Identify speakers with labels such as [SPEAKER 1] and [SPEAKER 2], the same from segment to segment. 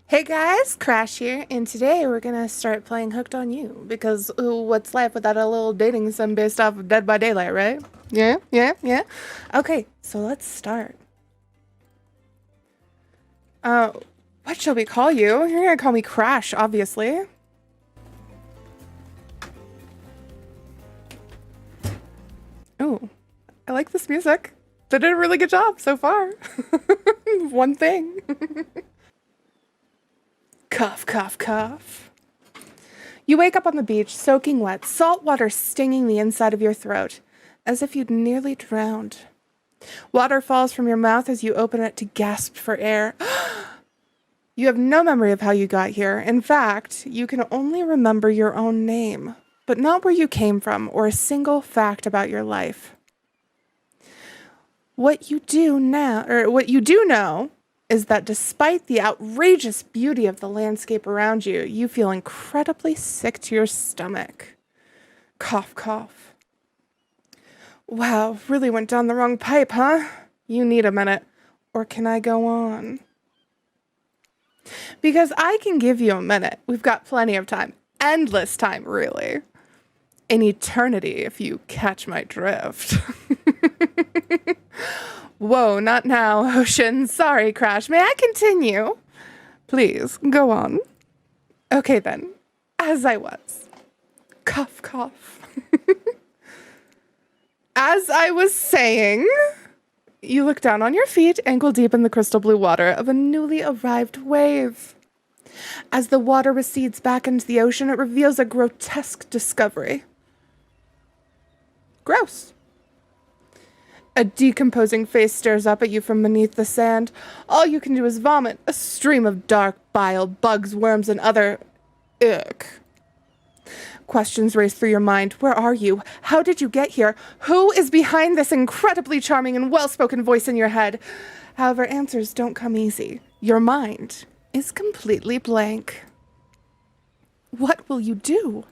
[SPEAKER 1] Hey guys, Crash here, and today we're gonna start playing Hooked on You because what's life without a little dating sim based off of Dead by Daylight, right? Yeah. Okay, so let's start. Uh, what shall we call you? You're gonna call me Crash, obviously. Oh, I like this music. They did a really good job so far. One thing. Cough, cough, cough. You wake up on the beach, soaking wet, salt water stinging the inside of your throat, as if you'd nearly drowned. Water falls from your mouth as you open it to gasp for air. You have no memory of how you got here. In fact, you can only remember your own name, but not where you came from or a single fact about your life. What you do know is that despite the outrageous beauty of the landscape around you, you feel incredibly sick to your stomach. Cough, cough. Wow, really went down the wrong pipe, huh? You need a minute. Or can I go on? Because I can give you a minute. We've got plenty of time. Endless time, really. An eternity, if you catch my drift. Whoa, not now, Ocean. Sorry, Crash. May I continue? Please, go on. Okay, then. As I was. Cough, cough. As I was saying, you look down on your feet, ankle deep in the crystal blue water of a newly arrived wave. As the water recedes back into the ocean, it reveals a grotesque discovery. Gross. A decomposing face stares up at you from beneath the sand. All you can do is vomit, a stream of dark bile, bugs, worms, and other... ick. Questions race through your mind. Where are you? How did you get here? Who is behind this incredibly charming and well-spoken voice in your head? However, answers don't come easy. Your mind is completely blank. What will you do?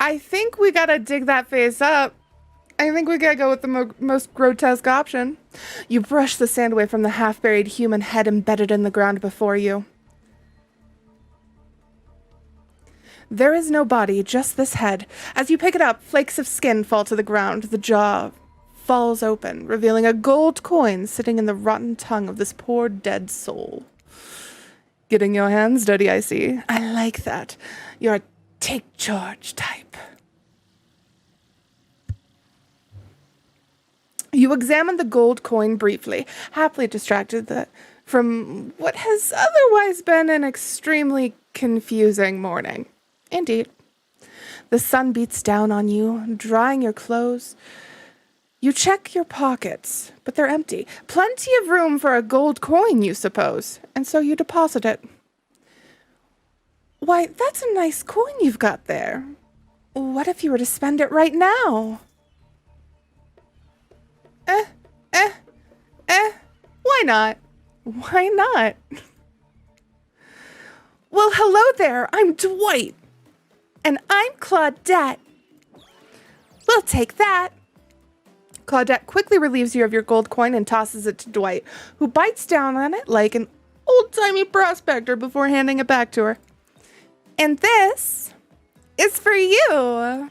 [SPEAKER 1] I think we gotta dig that face up. I think we gotta go with the most grotesque option. You brush the sand away from the half-buried human head embedded in the ground before you. There is no body, just this head. As you pick it up, flakes of skin fall to the ground. The jaw falls open, revealing a gold coin sitting in the rotten tongue of this poor dead soul. Getting your hands dirty, I see. I like that. You're a take charge type. You examine the gold coin briefly, happily distracted from what has otherwise been an extremely confusing morning. Indeed. The sun beats down on you, drying your clothes. You check your pockets, but they're empty. Plenty of room for a gold coin, you suppose, and so you deposit it. Why, that's a nice coin you've got there. What if you were to spend it right now? Why not? Why not? Well, hello there. I'm Dwight. And I'm Claudette. We'll take that. Claudette quickly relieves you of your gold coin and tosses it to Dwight, who bites down on it like an old-timey prospector before handing it back to her. And this is for you.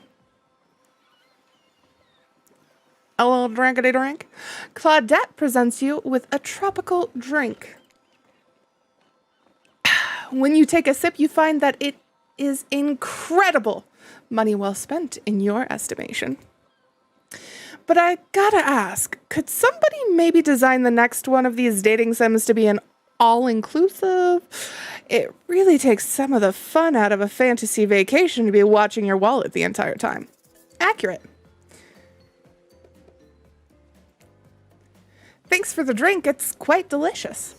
[SPEAKER 1] A little drinkity drink. Claudette presents you with a tropical drink. When you take a sip, you find that it is incredible. Money well spent in your estimation. But I gotta ask, could somebody maybe design the next one of these dating sims to be an all-inclusive? It really takes some of the fun out of a fantasy vacation to be watching your wallet the entire time. Accurate. Thanks for the drink. It's quite delicious.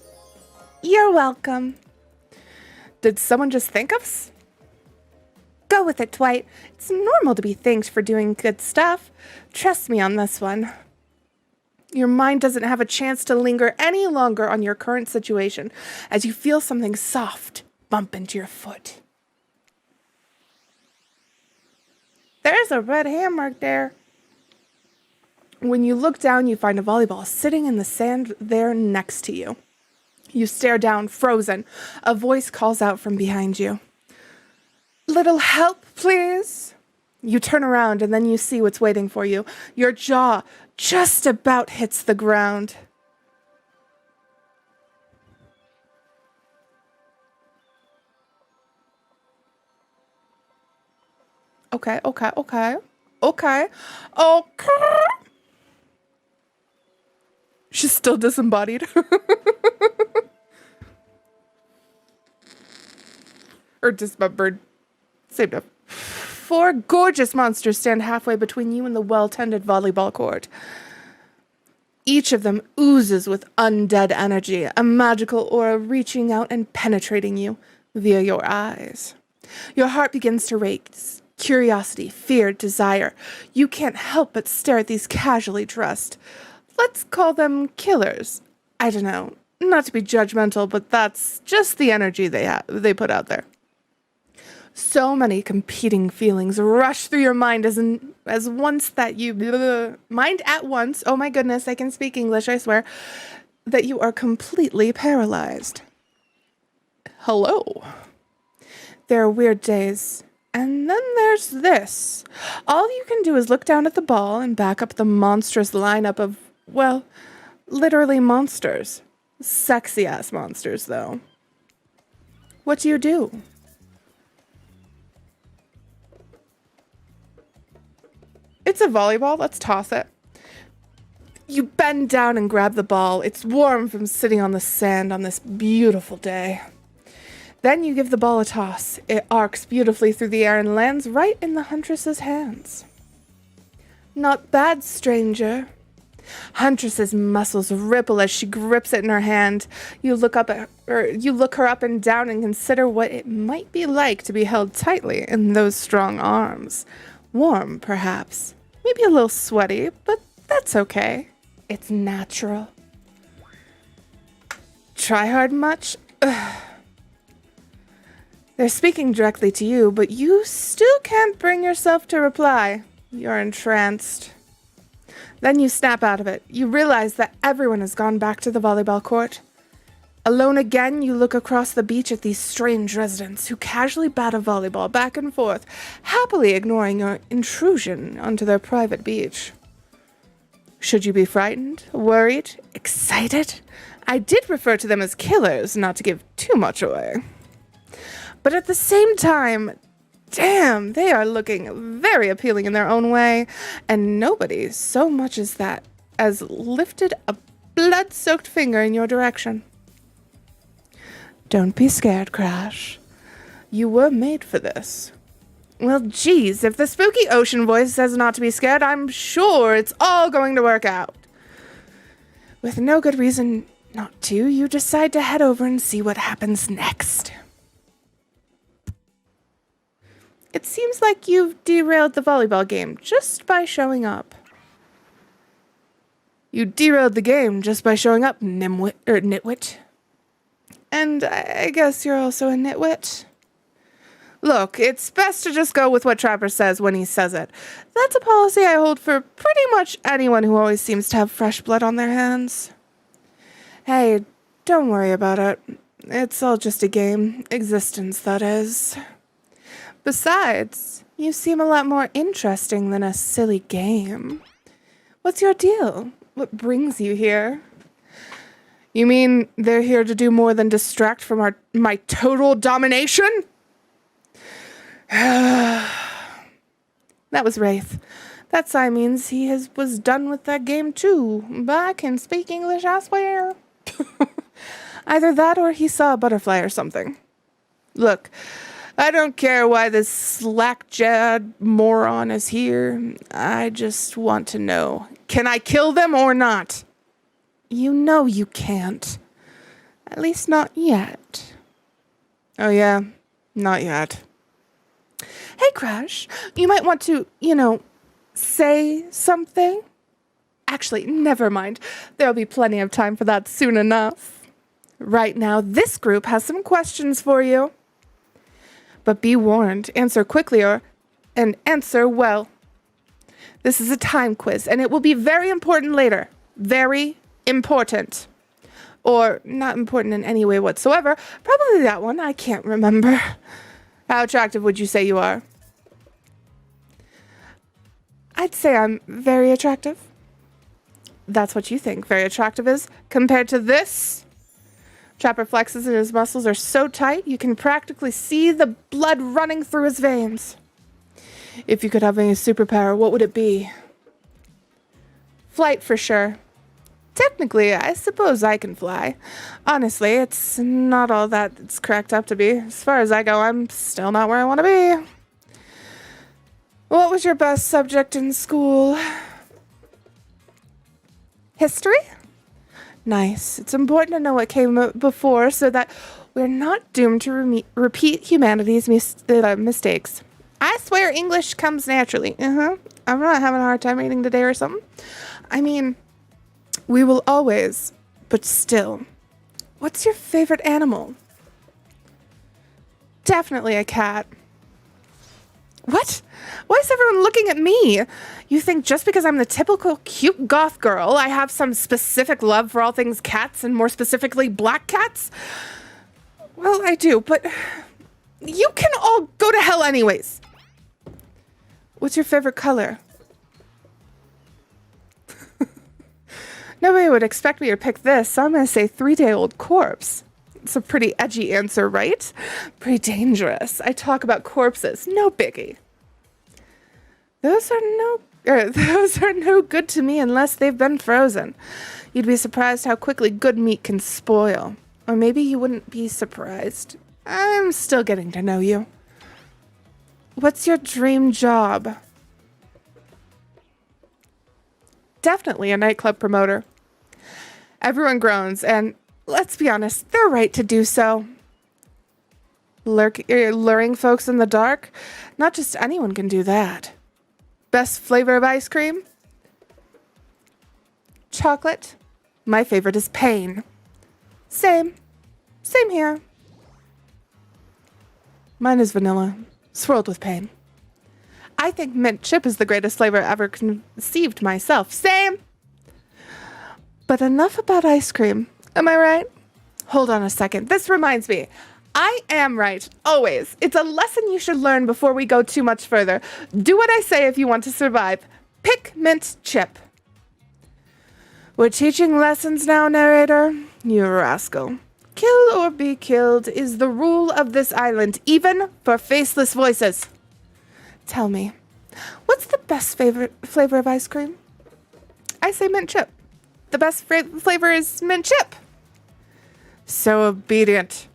[SPEAKER 1] You're welcome. Did someone just think of us? Go with it, Dwight. It's normal to be thanked for doing good stuff. Trust me on this one. Your mind doesn't have a chance to linger any longer on your current situation as you feel something soft bump into your foot. There's a red hand mark there. When you look down, you find a volleyball sitting in the sand there next to you. You stare down, frozen. A voice calls out from behind you. Little help, please? You turn around and then you see what's waiting for you. Your jaw just about hits the ground. Okay. She's still disembodied. Or dismembered. Same enough. 4 gorgeous monsters stand halfway between you and the well-tended volleyball court. Each of them oozes with undead energy, a magical aura reaching out and penetrating you via your eyes. Your heart begins to race. Curiosity, fear, desire. You can't help but stare at these casually dressed. Let's call them killers. I don't know. Not to be judgmental, but that's just the energy they put out there. So many competing feelings rush through your mind as once that you... mind at once, oh my goodness, I can speak English, I swear, that you are completely paralyzed. Hello. There are weird days, and then there's this. All you can do is look down at the ball and back up the monstrous lineup of, well, literally monsters. Sexy-ass monsters, though. What do you do? It's a volleyball. Let's toss it. You bend down and grab the ball. It's warm from sitting on the sand on this beautiful day. Then you give the ball a toss. It arcs beautifully through the air and lands right in the huntress's hands. Not bad, stranger. Huntress's muscles ripple as she grips it in her hand. You look her up and down and consider what it might be like to be held tightly in those strong arms. Warm, perhaps. Maybe a little sweaty, but that's okay. It's natural. Try hard much? Ugh. They're speaking directly to you, but you still can't bring yourself to reply. You're entranced. Then you snap out of it. You realize that everyone has gone back to the volleyball court. Alone again, you look across the beach at these strange residents who casually bat a volleyball back and forth, happily ignoring your intrusion onto their private beach. Should you be frightened, worried, excited? I did refer to them as killers, not to give too much away. But at the same time, damn, they are looking very appealing in their own way, and nobody so much as lifted a blood-soaked finger in your direction. Don't be scared, Crash. You were made for this. Well, geez, if the spooky ocean voice says not to be scared, I'm sure it's all going to work out. With no good reason not to, you decide to head over and see what happens next. It seems like you've derailed the volleyball game just by showing up. You derailed the game just by showing up, nitwit. And I guess you're also a nitwit. Look, it's best to just go with what Trapper says when he says it. That's a policy I hold for pretty much anyone who always seems to have fresh blood on their hands. Hey, don't worry about it. It's all just a game. Existence, that is. Besides, you seem a lot more interesting than a silly game. What's your deal? What brings you here? You mean they're here to do more than distract from my total domination? That was Wraith. That sign means he was done with that game too. But I can speak English, I swear. Either that or he saw a butterfly or something. Look, I don't care why this slack-jawed moron is here. I just want to know, can I kill them or not? You know you can't. At least not yet. Oh yeah, not yet. Hey, Crash, you might want to, say something. Actually, never mind. There'll be plenty of time for that soon enough. Right now, this group has some questions for you. But be warned, answer quickly and answer well. This is a time quiz, and it will be very important later. Very important. Or not important in any way whatsoever. Probably that one. I can't remember. How attractive would you say you are? I'd say I'm very attractive. That's what you think very attractive is compared to this? Trapper flexes and his muscles are so tight you can practically see the blood running through his veins. If you could have any superpower, what would it be? Flight for sure. Technically, I suppose I can fly. Honestly, it's not all that it's cracked up to be. As far as I go, I'm still not where I want to be. What was your best subject in school? History? Nice. It's important to know what came before so that we're not doomed to repeat humanity's mistakes. I swear English comes naturally. I'm not having a hard time reading today or something. I mean, we will always, but still. What's your favorite animal? Definitely a cat. What? Why is everyone looking at me? You think just because I'm the typical cute goth girl, I have some specific love for all things cats and more specifically black cats? Well, I do, but you can all go to hell anyways. What's your favorite color? Nobody would expect me to pick this, so I'm going to say 3-day-old corpse. It's a pretty edgy answer, right? Pretty dangerous. I talk about corpses. No biggie. Those are no good to me unless they've been frozen. You'd be surprised how quickly good meat can spoil. Or maybe you wouldn't be surprised. I'm still getting to know you. What's your dream job? Definitely a nightclub promoter. Everyone groans, and let's be honest, they're right to do so. Luring folks in the dark? Not just anyone can do that. Best flavor of ice cream? Chocolate. My favorite is pain. Same. Same here. Mine is vanilla, swirled with pain. I think mint chip is the greatest flavor ever conceived myself. Same. But enough about ice cream. Am I right? Hold on a second. This reminds me. I am right. Always. It's a lesson you should learn before we go too much further. Do what I say if you want to survive. Pick mint chip. We're teaching lessons now, narrator. You rascal. Kill or be killed is the rule of this island, even for faceless voices. Tell me, what's the best flavor of ice cream? I say mint chip. The best flavor is mint chip. So obedient.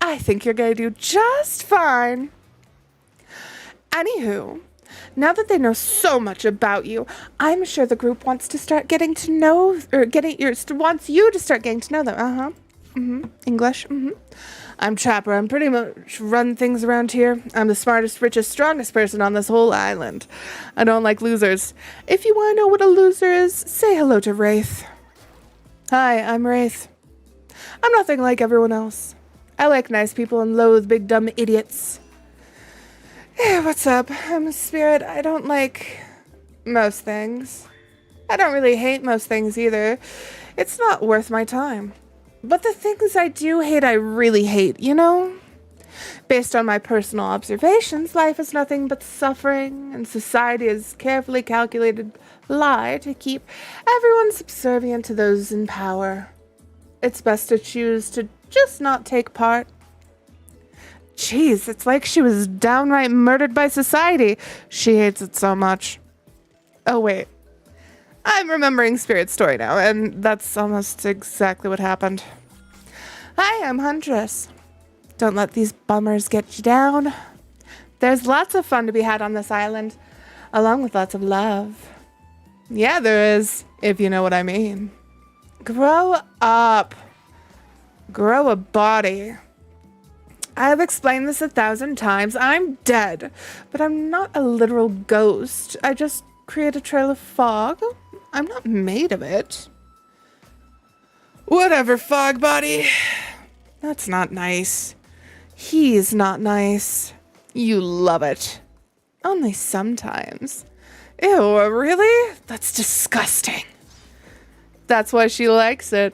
[SPEAKER 1] I think you're going to do just fine. Anywho, now that they know so much about you, I'm sure the group wants to start getting to know, wants you to start getting to know them. English. I'm Trapper. I'm pretty much run things around here. I'm the smartest, richest, strongest person on this whole island. I don't like losers. If you want to know what a loser is, say hello to Wraith. Hi, I'm Wraith. I'm nothing like everyone else. I like nice people and loathe big dumb idiots. What's up? I'm a spirit. I don't like most things. I don't really hate most things either. It's not worth my time. But the things I do hate, I really hate, you know? Based on my personal observations, life is nothing but suffering, and society is carefully calculated lie to keep everyone subservient to those in power. It's best to choose to just not take part. Jeez, it's like she was downright murdered by society. She hates it so much. Oh, wait. I'm remembering Spirit's story now, and that's almost exactly what happened. Hi, I'm Huntress. Don't let these bummers get you down. There's lots of fun to be had on this island, along with lots of love. Yeah, there is, if you know what I mean. Grow up. Grow a body. I've explained this 1,000 times. I'm dead, but I'm not a literal ghost. I just create a trail of fog. I'm not made of it. Whatever, fog body. That's not nice. He's not nice. You love it. Only sometimes. Ew, really? That's disgusting. That's why she likes it.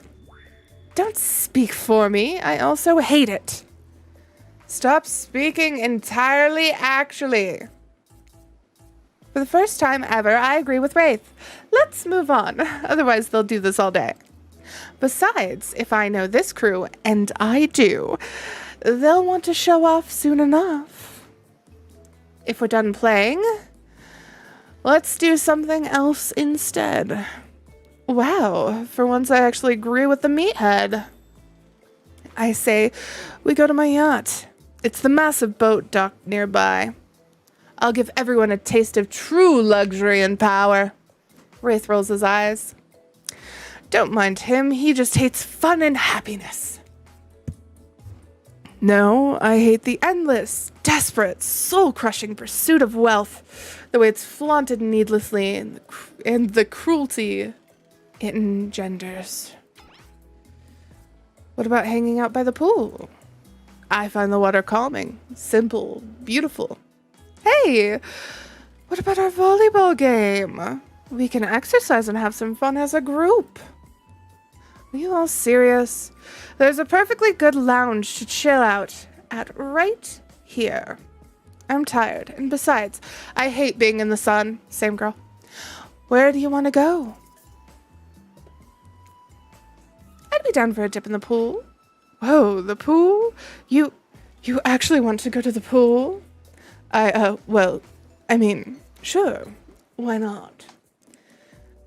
[SPEAKER 1] Don't speak for me. I also hate it. Stop speaking entirely, actually. For the first time ever, I agree with Wraith. Let's move on. Otherwise, they'll do this all day. Besides, if I know this crew, and I do, they'll want to show off soon enough. If we're done playing, let's do something else instead. Wow, for once I actually agree with the meathead. I say, we go to my yacht. It's the massive boat docked nearby. I'll give everyone a taste of true luxury and power. Wraith rolls his eyes. Don't mind him, he just hates fun and happiness. No, I hate the endless, desperate, soul-crushing pursuit of wealth, the way it's flaunted needlessly, and the cruelty it engenders. What about hanging out by the pool? I find the water calming, simple, beautiful. Hey, what about our volleyball game? We can exercise and have some fun as a group. Are you all serious? There's a perfectly good lounge to chill out at right here. I'm tired, and besides, I hate being in the sun. Same girl. Where do you want to go? I'd be down for a dip in the pool. Whoa, the pool? You actually want to go to the pool? Well, I mean, sure. Why not?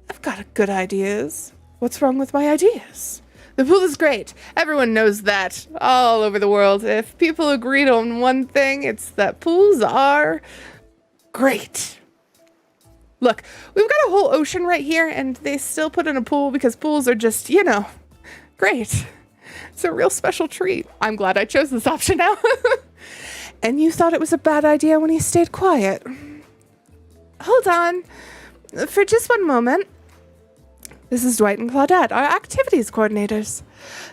[SPEAKER 1] I've got good ideas. What's wrong with my ideas? The pool is great. Everyone knows that all over the world. If people agreed on one thing, it's that pools are great. Look, we've got a whole ocean right here, and they still put in a pool because pools are just, great. It's a real special treat. I'm glad I chose this option now. And you thought it was a bad idea when he stayed quiet. Hold on. For just one moment. This is Dwight and Claudette, our activities coordinators.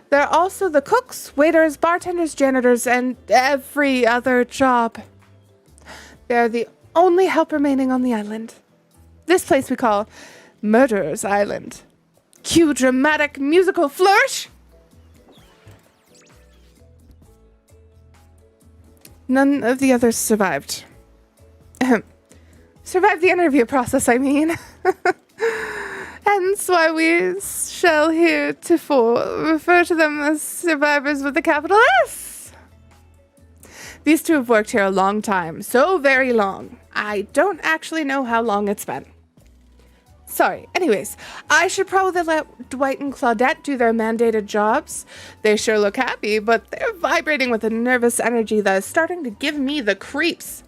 [SPEAKER 1] They're also the cooks, waiters, bartenders, janitors, and every other job. They're the only help remaining on the island. This place we call Murderer's Island. Cue dramatic musical flourish. None of the others survived. Survived the interview process, I mean. Hence why we shall heretofore refer to them as survivors with a capital S. These two have worked here a long time, so very long. I don't actually know how long it's been. Sorry. Anyways, I should probably let Dwight and Claudette do their mandated jobs. They sure look happy, but they're vibrating with a nervous energy that is starting to give me the creeps.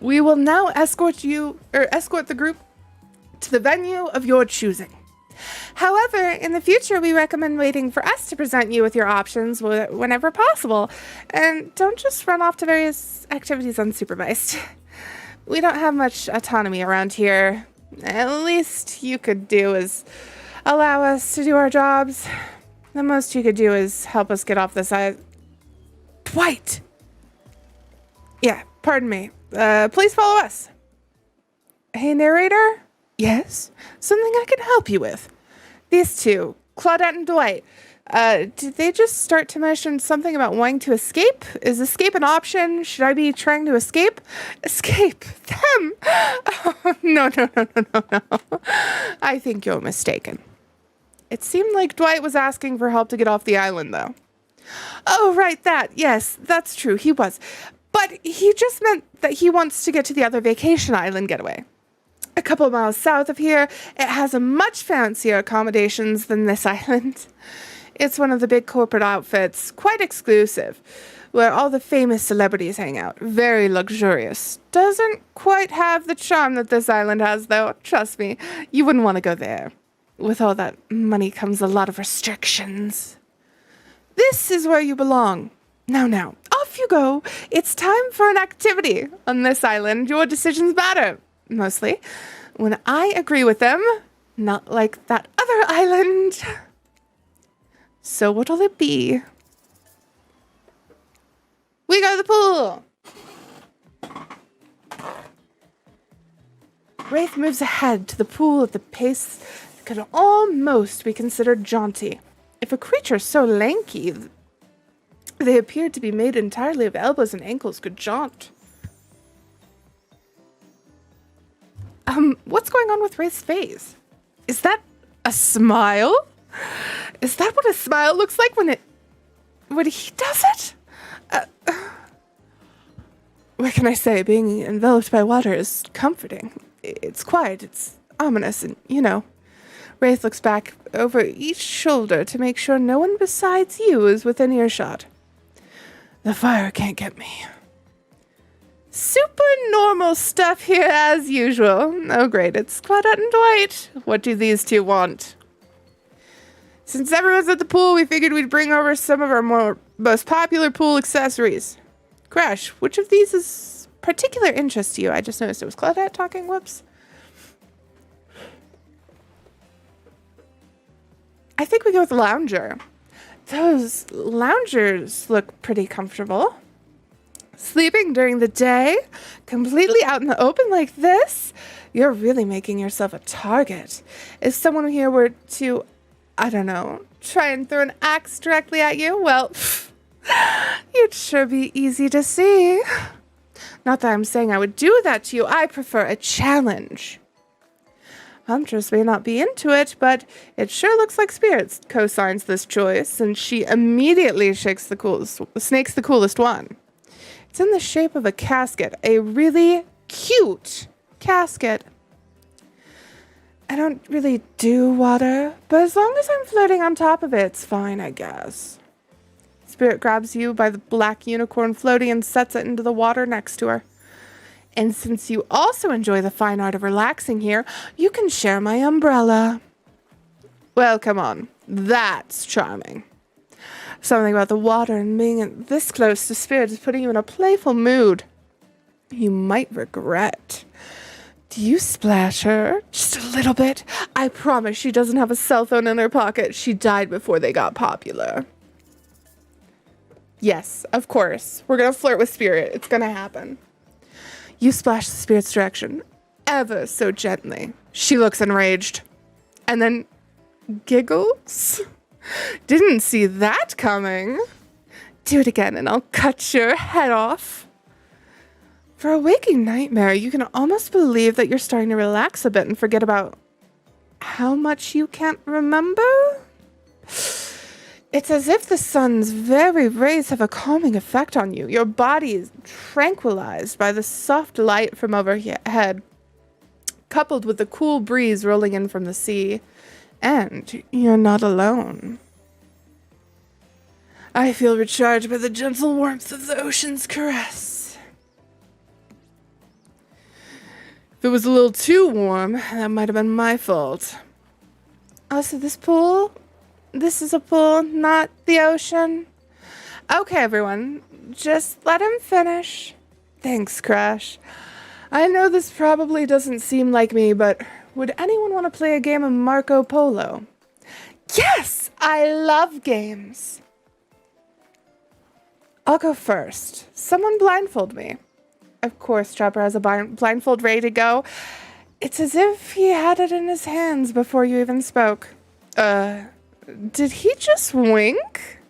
[SPEAKER 1] We will now escort the group to the venue of your choosing. However, in the future, we recommend waiting for us to present you with your options whenever possible, and don't just run off to various activities unsupervised. We don't have much autonomy around here. At least you could do is allow us to do our jobs. The most you could do is help us get off this island. Dwight! Yeah, pardon me. Please follow us. Hey, narrator? Yes? Something I can help you with. These two, Claudette and Dwight. Did they just start to mention something about wanting to escape? Is escape an option? Should I be trying to escape? Escape? Them? Oh, no. I think you're mistaken. It seemed like Dwight was asking for help to get off the island, though. Oh, right, that. Yes, that's true. He was. But he just meant that he wants to get to the other vacation island getaway. A couple of miles south of here, it has a much fancier accommodations than this island. It's one of the big corporate outfits, quite exclusive, where all the famous celebrities hang out. Very luxurious. Doesn't quite have the charm that this island has, though. Trust me, you wouldn't want to go there. With all that money comes a lot of restrictions. This is where you belong. Now, off you go. It's time for an activity. On this island, your decisions matter. Mostly. When I agree with them, not like that other island. So what'll it be? We go to the pool! Wraith moves ahead to the pool at the pace that could almost be considered jaunty. If a creature so lanky, they appeared to be made entirely of elbows and ankles, could jaunt. What's going on with Ray's face? Is that a smile? Is that what a smile looks like when he does it? What can I say? Being enveloped by water is comforting. It's quiet, it's ominous, and, Wraith looks back over each shoulder to make sure no one besides you is within earshot. The fire can't get me. Super normal stuff here as usual. Oh great, it's Claudette and Dwight. What do these two want? Since everyone's at the pool, we figured we'd bring over some of our most popular pool accessories. Crash, which of these is particular interest to you? I just noticed it was Claudette talking. Whoops. I think we go with lounger. Those loungers look pretty comfortable. Sleeping during the day, completely out in the open like this, you're really making yourself a target. If someone here were to, I don't know, try and throw an axe directly at you, well, you'd sure be easy to see. Not that I'm saying I would do that to you. I prefer a challenge. Huntress may not be into it, but it sure looks like Spirits co-signs this choice, and she immediately snakes the coolest one. It's in the shape of a casket, a really cute casket. I don't really do water, but as long as I'm floating on top of it, it's fine, I guess. Spirit grabs you by the black unicorn floaty and sets it into the water next to her. And since you also enjoy the fine art of relaxing here, you can share my umbrella. Well, come on. That's charming. Something about the water and being this close to Spirit is putting you in a playful mood. You might regret. Do you splash her? Just a little bit? I promise she doesn't have a cell phone in her pocket. She died before they got popular. Yes, of course. We're going to flirt with Spirit. It's going to happen. You splash the Spirit's direction, ever so gently. She looks enraged. And then giggles. Didn't see that coming. Do it again and I'll cut your head off. For a waking nightmare, you can almost believe that you're starting to relax a bit and forget about how much you can't remember. It's as if the sun's very rays have a calming effect on you. Your body is tranquilized by the soft light from overhead, coupled with the cool breeze rolling in from the sea. And you're not alone. I feel recharged by the gentle warmth of the ocean's caress. If it was a little too warm, that might have been my fault. Also, this is a pool, not the ocean. Okay, everyone, just let him finish. Thanks, Crash. I know this probably doesn't seem like me, but would anyone want to play a game of Marco Polo? Yes, I love games. I'll go first. Someone blindfold me. Of course, Trapper has a blindfold ready to go. It's as if he had it in his hands before you even spoke. Did he just wink?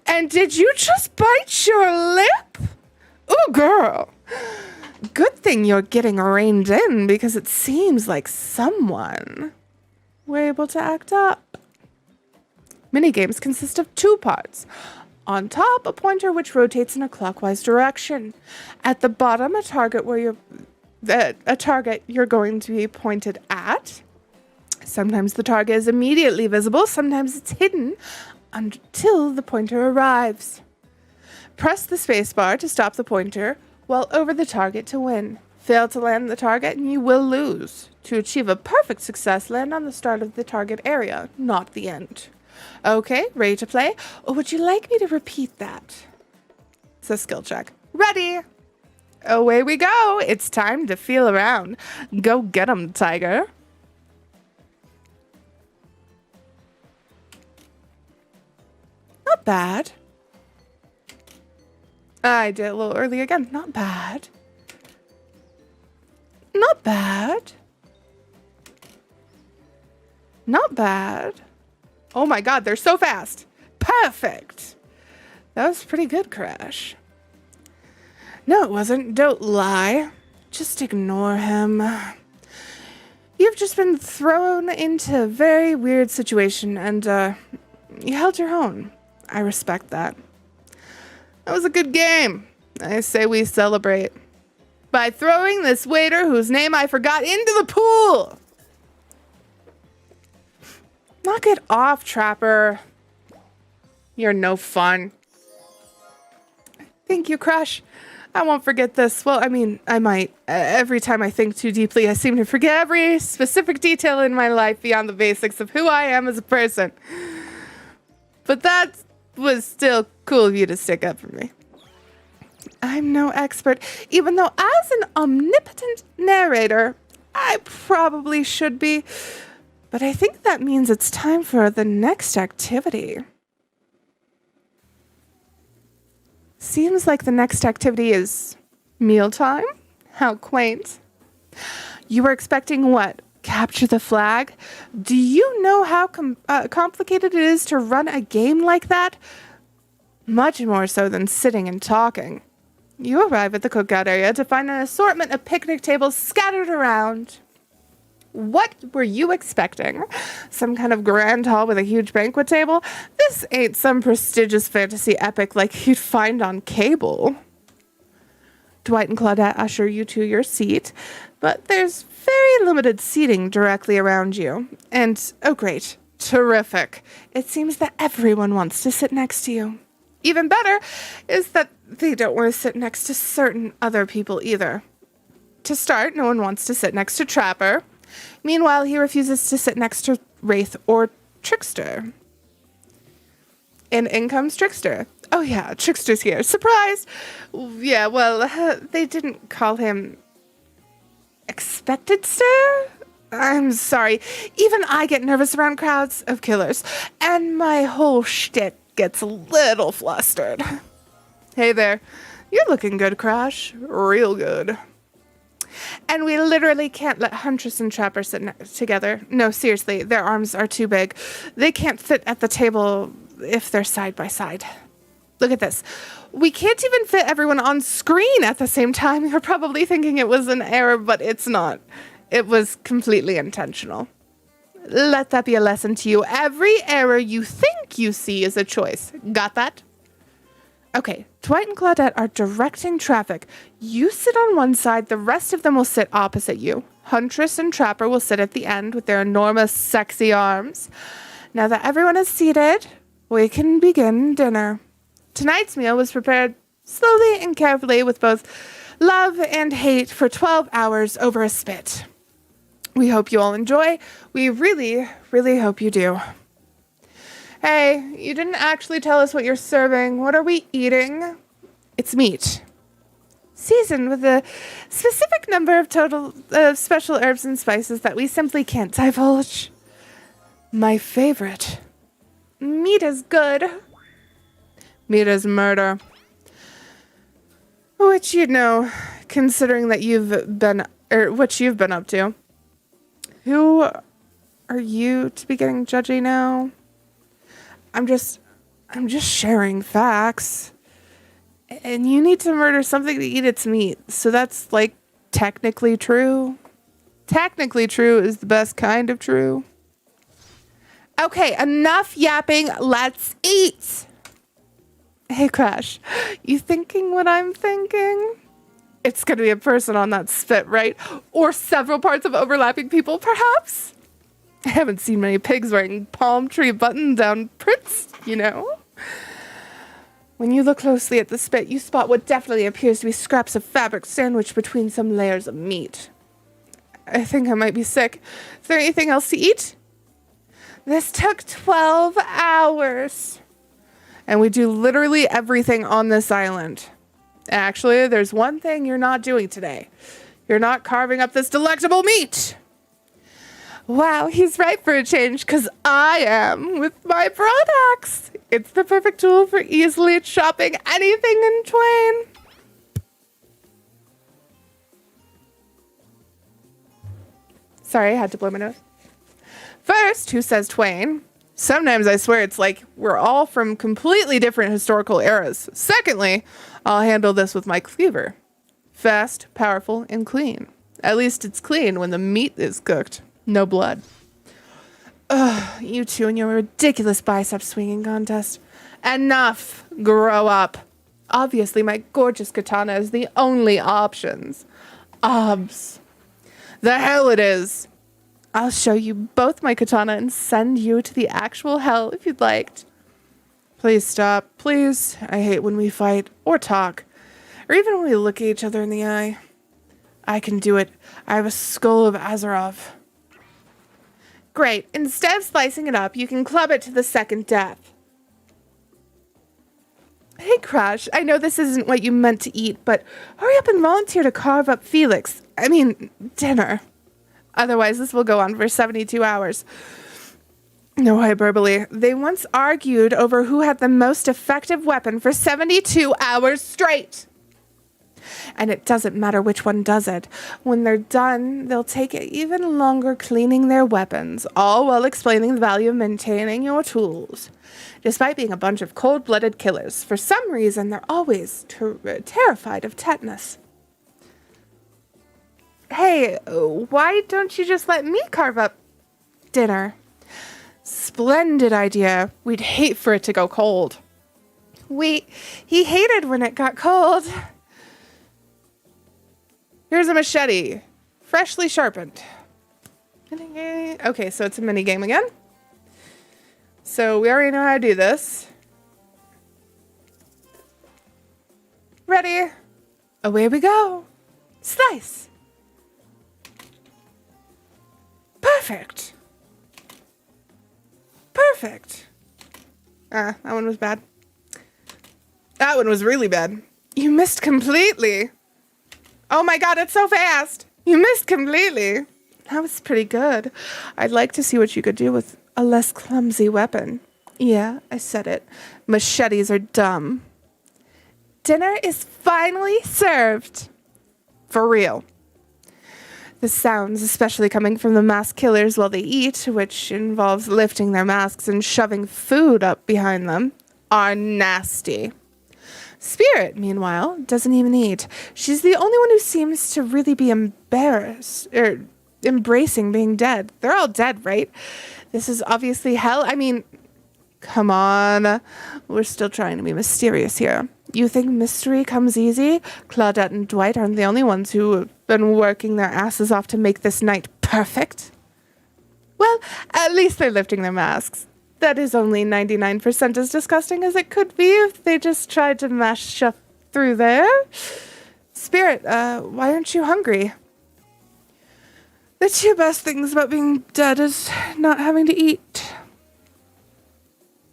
[SPEAKER 1] And did you just bite your lip? Ooh, girl. Good thing you're getting reined in because it seems like someone were able to act up. Minigames consist of 2 parts. On top, a pointer which rotates in a clockwise direction. At the bottom, a target you're going to be pointed at. Sometimes the target is immediately visible, sometimes it's hidden until the pointer arrives. Press the spacebar to stop the pointer while over the target to win. Fail to land the target and you will lose. To achieve a perfect success, land on the start of the target area, not the end. Okay, ready to play? Or would you like me to repeat that? It's a skill check. Ready! Away we go! It's time to feel around. Go get 'em, Tiger. Not bad. I did it a little early again. Not bad. Not bad. Not bad. Oh my god, they're so fast. Perfect. That was pretty good, Crash. No, it wasn't. Don't lie. Just ignore him. You've just been thrown into a very weird situation, and you held your own. I respect that. That was a good game. I say we celebrate by throwing this waiter whose name I forgot into the pool. Knock it off, Trapper. You're no fun. Thank you, Crash. I won't forget this. Well, I mean, I might. Every time I think too deeply, I seem to forget every specific detail in my life beyond the basics of who I am as a person. But that was still cool of you to stick up for me. I'm no expert, even though as an omnipotent narrator, I probably should be. But I think that means it's time for the next activity. Seems like the next activity is mealtime? How quaint. You were expecting what? Capture the flag? Do you know how complicated it is to run a game like that? Much more so than sitting and talking. You arrive at the cookout area to find an assortment of picnic tables scattered around. What were you expecting? Some kind of grand hall with a huge banquet table? This ain't some prestigious fantasy epic like you'd find on cable. Dwight and Claudette usher you to your seat, but there's very limited seating directly around you. And, oh great, terrific. It seems that everyone wants to sit next to you. Even better is that they don't want to sit next to certain other people either. To start, no one wants to sit next to Trapper. Meanwhile, he refuses to sit next to Wraith or Trickster. And in comes Trickster. Oh yeah, Trickster's here. Surprise! Yeah, well, they didn't call him Expected Stir? I'm sorry. Even I get nervous around crowds of killers, and my whole shtick gets a little flustered. Hey there. You're looking good, Crash. Real good. And we literally can't let Huntress and Trapper sit together. No, seriously, their arms are too big. They can't fit at the table if they're side by side. Look at this. We can't even fit everyone on screen at the same time. You're probably thinking it was an error, but it's not. It was completely intentional. Let that be a lesson to you. Every error you think you see is a choice. Got that? Okay, Dwight and Claudette are directing traffic. You sit on one side, the rest of them will sit opposite you. Huntress and Trapper will sit at the end with their enormous, sexy arms. Now that everyone is seated, we can begin dinner. Tonight's meal was prepared slowly and carefully with both love and hate for 12 hours over a spit. We hope you all enjoy. We really, really hope you do. Hey, you didn't actually tell us what you're serving. What are we eating? It's meat. Seasoned with a specific number of special herbs and spices that we simply can't divulge. My favorite. Meat is good. Meat is murder. Which you'd know, considering that what you've been up to. Who are you to be getting judgy now? I'm just sharing facts. And you need to murder something to eat its meat. So that's like technically true. Technically true is the best kind of true. Okay, enough yapping. Let's eat. Hey, Crash, you thinking what I'm thinking? It's going to be a person on that spit, right? Or several parts of overlapping people, perhaps? I haven't seen many pigs wearing palm tree button-down prints, you know? When you look closely at the spit, you spot what definitely appears to be scraps of fabric sandwiched between some layers of meat. I think I might be sick. Is there anything else to eat? This took 12 hours. And we do literally everything on this island. Actually, there's one thing you're not doing today. You're not carving up this delectable meat. Wow, he's right for a change, because I am with my broad axe. It's the perfect tool for easily chopping anything in twain. Sorry, I had to blow my nose. First, who says twain? Sometimes I swear it's like we're all from completely different historical eras. Secondly, I'll handle this with my cleaver. Fast, powerful, and clean. At least it's clean when the meat is cooked. No blood. Ugh, you two and your ridiculous bicep swinging contest. Enough. Grow up. Obviously, my gorgeous katana is the only options. Obs. The hell it is. I'll show you both my katana and send you to the actual hell if you'd like. Please stop. Please. I hate when we fight or talk. Or even when we look at each other in the eye. I can do it. I have a skull of Azarov. Great. Instead of slicing it up, you can club it to the second death. Hey, Crash. I know this isn't what you meant to eat, but hurry up and volunteer to carve up Felix. I mean, dinner. Otherwise, this will go on for 72 hours. No hyperbole. They once argued over who had the most effective weapon for 72 hours straight. And it doesn't matter which one does it. When they're done, they'll take even longer cleaning their weapons, all while explaining the value of maintaining your tools. Despite being a bunch of cold-blooded killers, for some reason, they're always terrified of tetanus. Hey, why don't you just let me carve up dinner? Splendid idea. We'd hate for it to go cold. He hated when it got cold. Here's a machete, freshly sharpened. Okay, so it's a mini game again. So we already know how to do this. Ready? Away we go. Slice. Perfect. Perfect. That one was bad. That one was really bad. You missed completely. Oh my god, it's so fast. You missed completely. That was pretty good. I'd like to see what you could do with a less clumsy weapon. Yeah, I said it. Machetes are dumb. Dinner is finally served. For real. The sounds, especially coming from the masked killers while they eat, which involves lifting their masks and shoving food up behind them, are nasty. Spirit, meanwhile, doesn't even eat. She's the only one who seems to really be embracing being dead. They're all dead, right? This is obviously hell. I mean, come on. We're still trying to be mysterious here. You think mystery comes easy? Claudette and Dwight aren't the only ones who have been working their asses off to make this night perfect. Well, at least they're lifting their masks. That is only 99% as disgusting as it could be if they just tried to mash stuff through there. Spirit, why aren't you hungry? The two best things about being dead is not having to eat.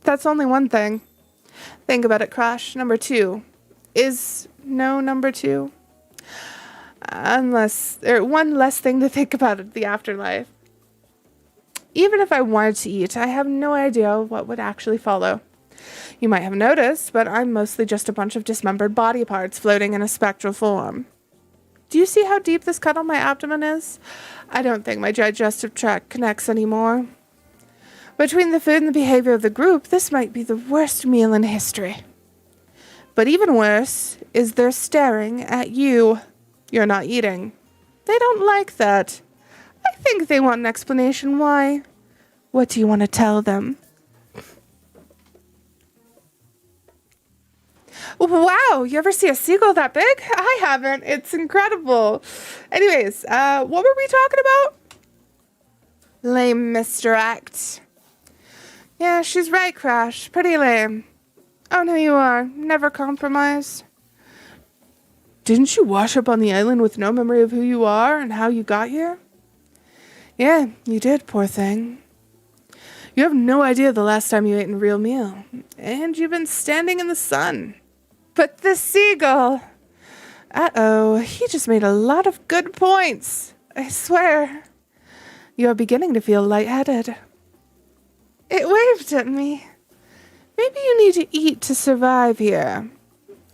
[SPEAKER 1] That's only one thing. Think about it, Crash. Number 2. Is no number 2. One less thing to think about at the afterlife. Even if I wanted to eat, I have no idea what would actually follow. You might have noticed, but I'm mostly just a bunch of dismembered body parts floating in a spectral form. Do you see how deep this cut on my abdomen is? I don't think my digestive tract connects anymore. Between the food and the behavior of the group, this might be the worst meal in history. But even worse is they're staring at you. You're not eating. They don't like that. I think they want an explanation why. What do you want to tell them? Wow, you ever see a seagull that big? I haven't. It's incredible. Anyways, what were we talking about? Lame misdirect. Yeah, she's right, Crash. Pretty lame. Oh, no, you are. Never compromise. Didn't you wash up on the island with no memory of who you are and how you got here? Yeah, you did, poor thing. You have no idea the last time you ate a real meal. And you've been standing in the sun. But the seagull... Uh-oh, he just made a lot of good points. I swear. You're beginning to feel lightheaded. It waved at me. Maybe you need to eat to survive here.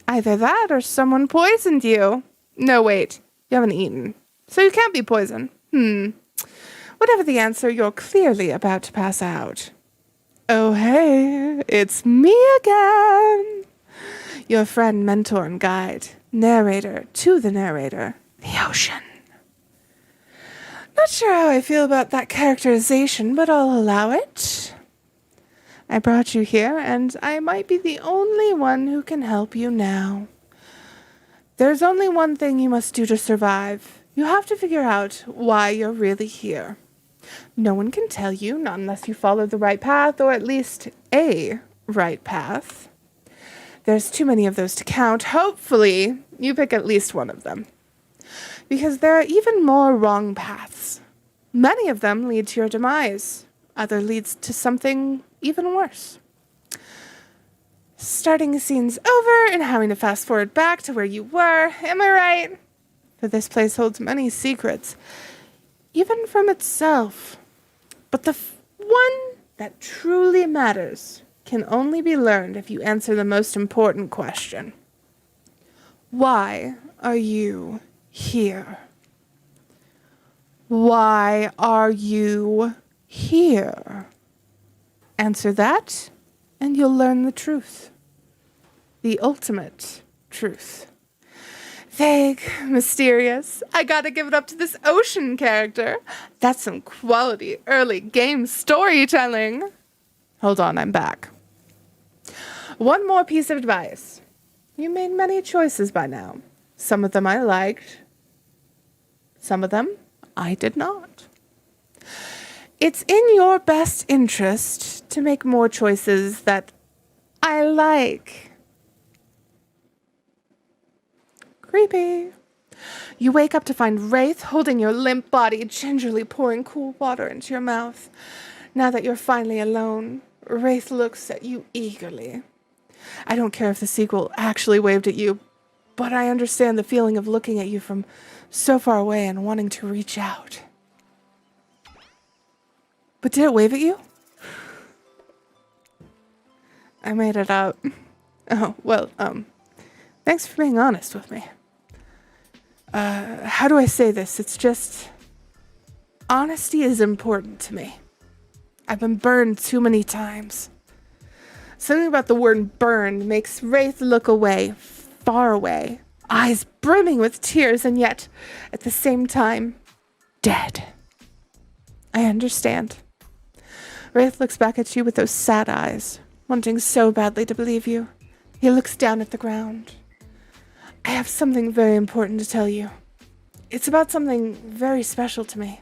[SPEAKER 1] Either that or someone poisoned you. No, wait. You haven't eaten. So you can't be poisoned. Whatever the answer, you're clearly about to pass out. Oh, hey, it's me again. Your friend, mentor, and guide. Narrator to the narrator. The ocean. Not sure how I feel about that characterization, but I'll allow it. I brought you here, and I might be the only one who can help you now. There's only one thing you must do to survive. You have to figure out why you're really here. No one can tell you, not unless you follow the right path, or at least a right path. There's too many of those to count. Hopefully, you pick at least one of them. Because there are even more wrong paths. Many of them lead to your demise. Other leads to something even worse. Starting scene's over and having to fast forward back to where you were. Am I right? For this place holds many secrets, even from itself. But the one that truly matters can only be learned if you answer the most important question. Why are you here? Why are you here? Answer that, and you'll learn the truth. The ultimate truth. Vague, mysterious. I gotta give it up to this ocean character. That's some quality early game storytelling. Hold on, I'm back. One more piece of advice. You made many choices by now. Some of them I liked. Some of them I did not. It's in your best interest to make more choices that I like. Creepy. You wake up to find Wraith holding your limp body, gingerly pouring cool water into your mouth. Now that you're finally alone, Wraith looks at you eagerly. I don't care if the sequel actually waved at you, but I understand the feeling of looking at you from so far away and wanting to reach out. But did it wave at you? I made it up. Oh, well, thanks for being honest with me. How do I say this? It's just, honesty is important to me. I've been burned too many times. Something about the word burned makes Wraith look away, far away, eyes brimming with tears, and yet, at the same time, dead. I understand. Wraith looks back at you with those sad eyes, wanting so badly to believe you. He looks down at the ground. I have something very important to tell you. It's about something very special to me.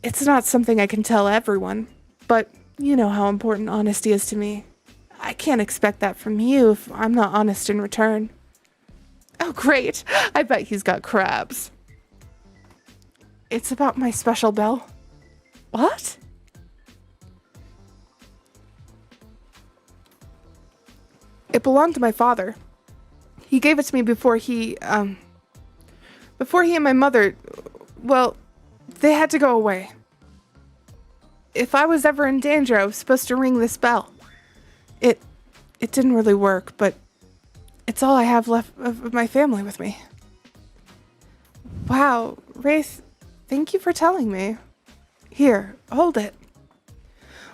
[SPEAKER 1] It's not something I can tell everyone, but you know how important honesty is to me. I can't expect that from you if I'm not honest in return. Oh, great. I bet he's got crabs. It's about my special bell. What? It belonged to my father. He gave it to me before he and my mother, well, they had to go away. If I was ever in danger, I was supposed to ring this bell. It didn't really work, but it's all I have left of my family with me. Wow, Wraith, thank you for telling me. Here, hold it.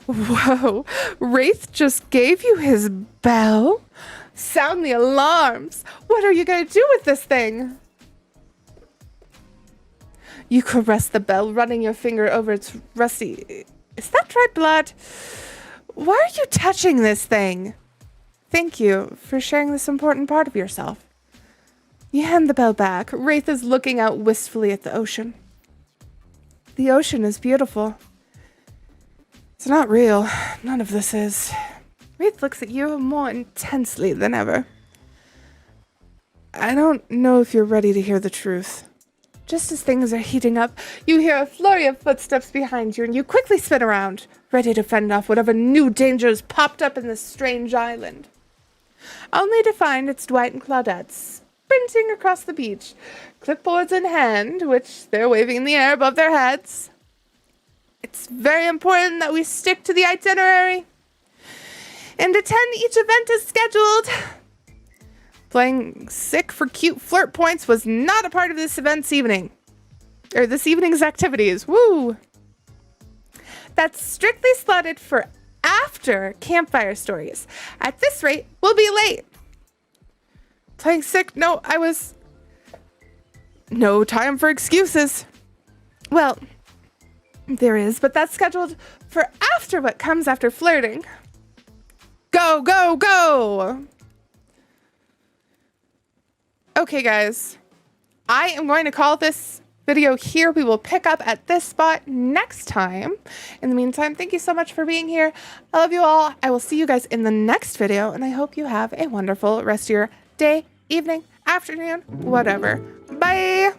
[SPEAKER 1] Whoa, Wraith just gave you his bell? Sound the alarms. What are you going to do with this thing? You caress the bell, running your finger over its rusty... Is that dried blood? Why are you touching this thing? Thank you for sharing this important part of yourself. You hand the bell back. Wraith is looking out wistfully at the ocean. The ocean is beautiful. It's not real. None of this is. Wraith looks at you more intensely than ever. I don't know if you're ready to hear the truth. Just as things are heating up, you hear a flurry of footsteps behind you, and you quickly spin around, ready to fend off whatever new dangers popped up in this strange island. Only to find it's Dwight and Claudette sprinting across the beach, clipboards in hand, which they're waving in the air above their heads. It's very important that we stick to the itinerary and attend each event as scheduled. Playing sick for cute flirt points was not a part of this evening's activities. Woo! That's strictly slotted for after campfire stories. At this rate, we'll be late. Playing sick? No, no time for excuses. Well, there is, but that's scheduled for after what comes after flirting. Go, go, go! Okay, guys. I am going to call this video here. We will pick up at this spot next time. In the meantime, thank you so much for being here. I love you all. I will see you guys in the next video, and I hope you have a wonderful rest of your day, evening, afternoon, whatever. Bye!